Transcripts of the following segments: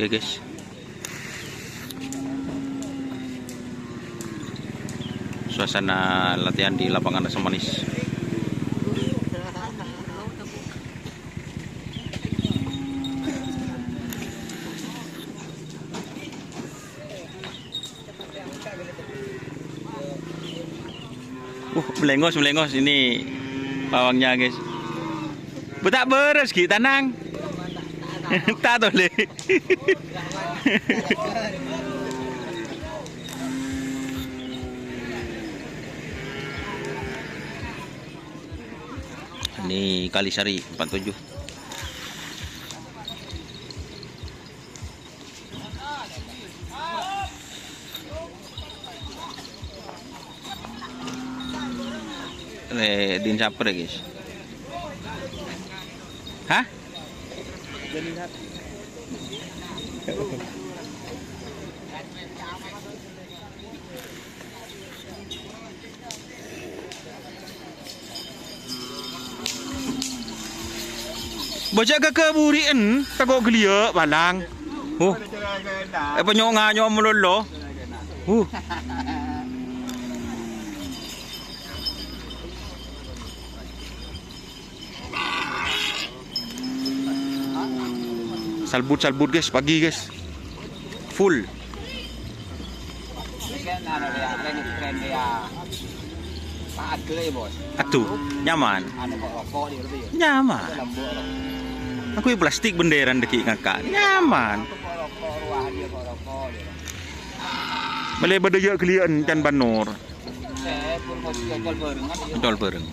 Oke guys. Suasana latihan di lapangan Asam Manis. Melengos ini pawangnya guys. Betak beres gitu tanang. Tak boleh. Ini Kalisari 47. Din saper guys. Hah? Bocah ke burian takok gelia balang. Penyok nganyok melolo. Salbut guys, pagi guys. Full. Atuh, nyaman. Nyaman. Aku plastik benderan deki ngakak. Nyaman. Boleh berdaya kelian can banor. Tol bareng.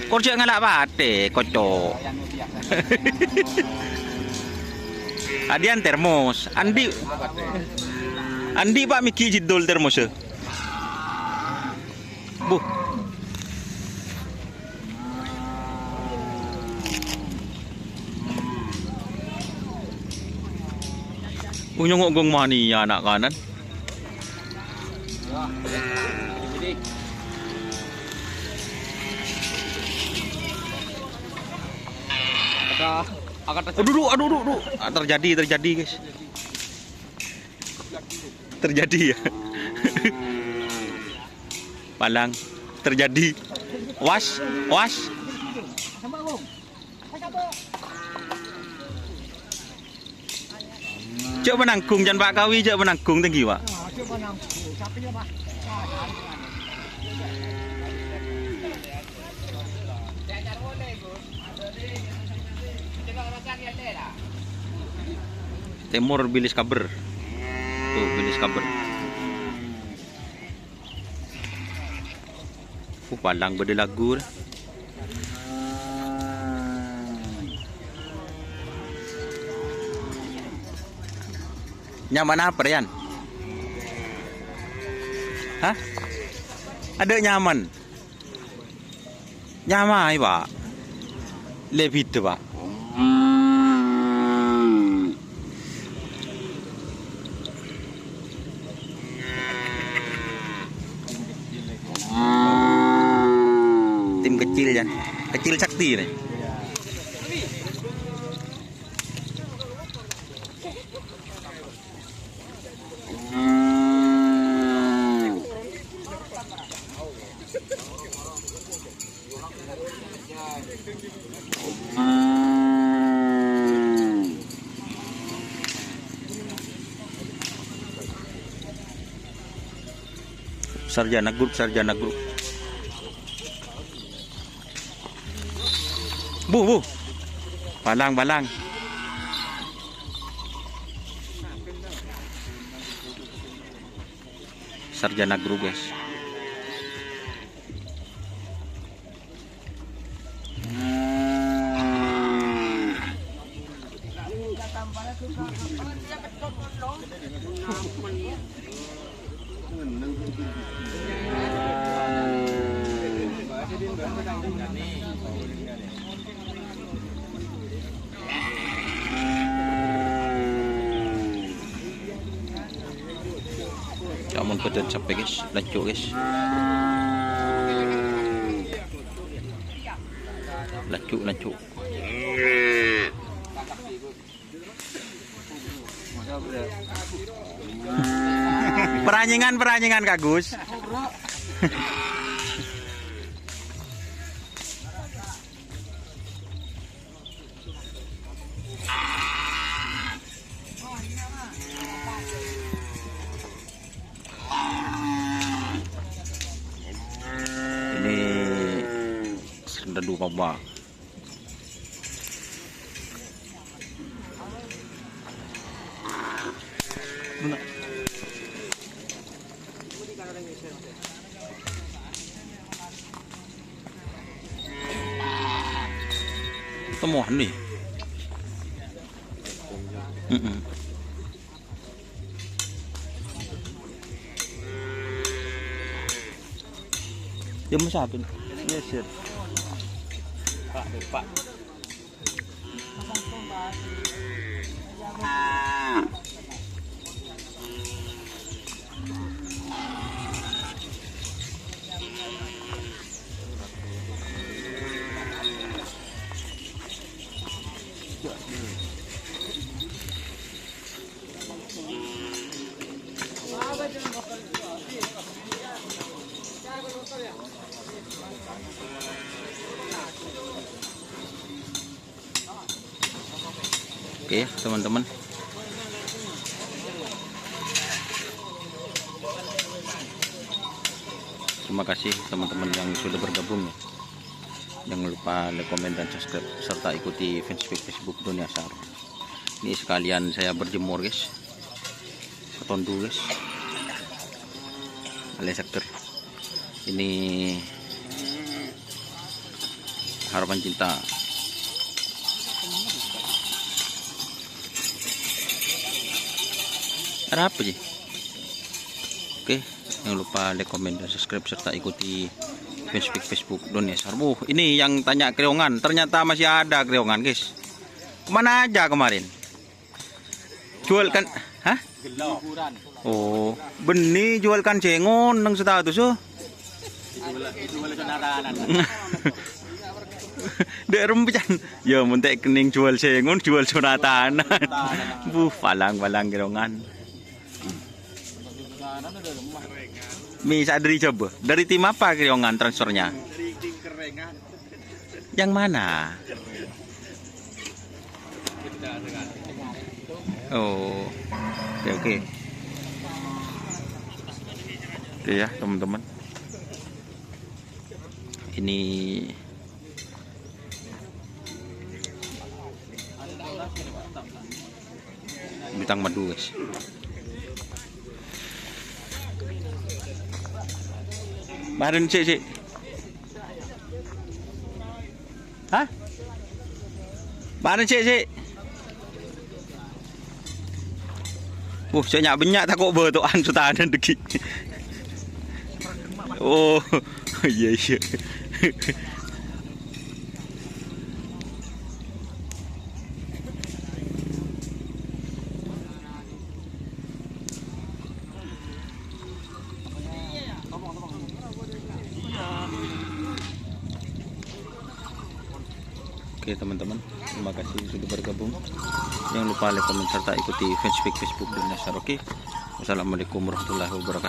Korja ngalak bate, kocok. Adian termos. Andi Pak Miki jidol termos. Bu. Unyong gong mani ya anak kanan. Aduh. Terjadi guys. Terjadi ya. Palang terjadi. Was. Cok menanggung jangan Pak Kawi, cok menanggung tinggi Pak. Timur bilis kaber. Tuh bilis kaber. Palang berde lagu. Nyaman apa Rian? Hah? Ada nyaman? Nyamai Pak. Lebih itu Pak. Tim kecil ya, kecil sakti nih. Sarjana grup. Bu. Balang. Sarjana grup guys. Amun pedan sampai guys, lancuk guys. Lancuk. Peranjingan Kak Gus. Ini sendedu papa. Temuan nih. Dia masapin. Yes, sir. Pak. Oke, teman-teman. Terima kasih teman-teman yang sudah bergabung ya. Jangan lupa like, komen, dan subscribe serta ikuti fanspage Facebook Dunia Sar. Ini sekalian saya berjemur guys. Ketondu guys. Alias sektor. Ini harapan cinta. Ada apa sih? Oke, jangan lupa like, komen, dan subscribe serta ikuti fanspage Facebook Dunia Sar. Ini yang tanya kreongan, ternyata masih ada kreongan guys. Kemana aja kemarin? Jual kan? Hah? Oh, benih jual kan cengon nang status oh. Dek rempecan. Ya muntek kening jual cengon, jual sunatanan. Palang kreongan. Bisa dari coba. Dari tim apa kreongan transfernya? Dari tim Kerengan. Yang mana? Oh. Oke. Oke ya, teman-teman. Ini bintang madu guys. Bahan sih. Hah? Bahan sih. Saya banyak tak kok bertuan sutanan deki. Oh, iya. Oke teman-teman, terima kasih sudah bergabung. Jangan lupa like, komen, serta ikuti fanspage Facebook Dunia Sar. Oke, wassalamualaikum warahmatullahi wabarakatuh.